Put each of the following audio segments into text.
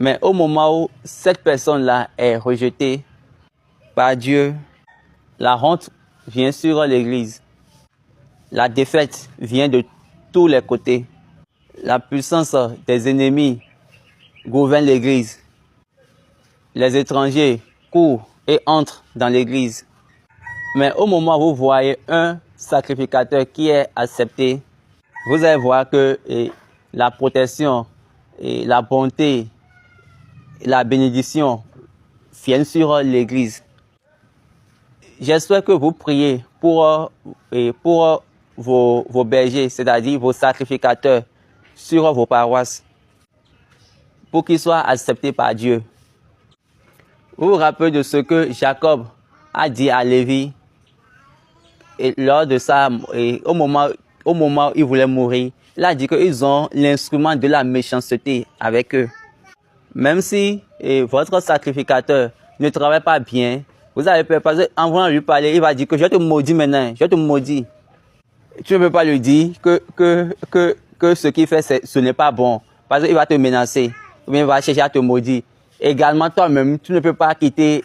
Mais au moment où cette personne-là est rejetée par Dieu, la honte vient sur l'église. La défaite vient de tous les côtés. La puissance des ennemis gouverne l'église. Les étrangers courent et entrent dans l'église. Mais au moment où vous voyez un sacrificateur qui est accepté, vous allez voir que la protection, et la bonté, la bénédiction viennent sur l'église. J'espère que vous priez pour vos bergers, c'est-à-dire vos sacrificateurs sur vos paroisses, pour qu'ils soient acceptés par Dieu. Vous vous rappelez de ce que Jacob a dit à Lévi et lors de ça, au moment où il voulait mourir, il a dit qu'ils ont l'instrument de la méchanceté avec eux. Même si votre sacrificateur ne travaille pas bien, vous avez peur parce qu'en voulant lui parler, il va dire que je te maudis maintenant, je te maudis. Tu ne peux pas lui dire que ce qu'il fait, ce n'est pas bon. Parce qu'il va te menacer, ou bien il va chercher à te maudire. Également, toi-même, tu ne peux pas quitter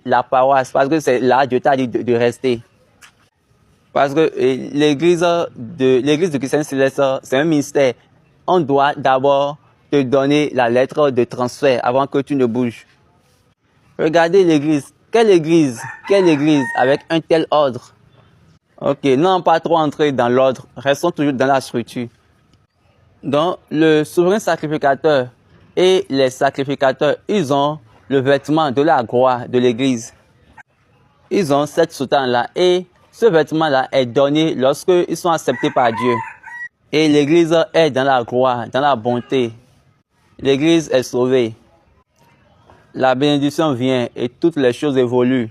la paroisse parce que c'est là Dieu t'a dit de rester. Parce que l'église du Christ Céleste, c'est un mystère. On doit d'abord te donner la lettre de transfert avant que tu ne bouges. Regardez l'église. Quelle église avec un tel ordre? Ok, non pas trop entrer dans l'ordre, restons toujours dans la structure. Donc, le souverain sacrificateur et les sacrificateurs, ils ont le vêtement de la gloire de l'église. Ils ont cette soutane-là et ce vêtement-là est donné lorsqu'ils sont acceptés par Dieu. Et l'église est dans la gloire, dans la bonté. L'église est sauvée. La bénédiction vient et toutes les choses évoluent.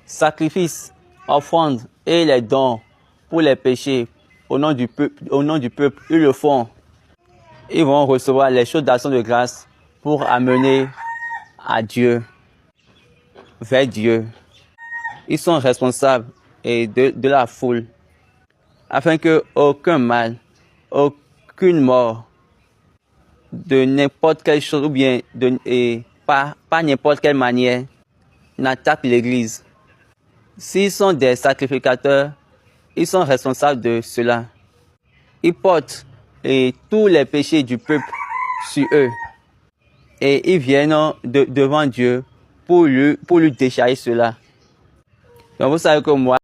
Sacrifices, offrandes et les dons pour les péchés au nom du peuple, ils le font. Ils vont recevoir les choses d'action de grâce pour amener à Dieu, vers Dieu. Ils sont responsables de la foule, afin que aucun mal, aucune mort, de n'importe quelle chose, ou bien pas n'importe quelle manière, n'attaque l'église. S'ils sont des sacrificateurs, ils sont responsables de cela. Ils portent tous les péchés du peuple sur eux. Et ils viennent devant Dieu pour lui décharger cela. Donc vous savez que moi,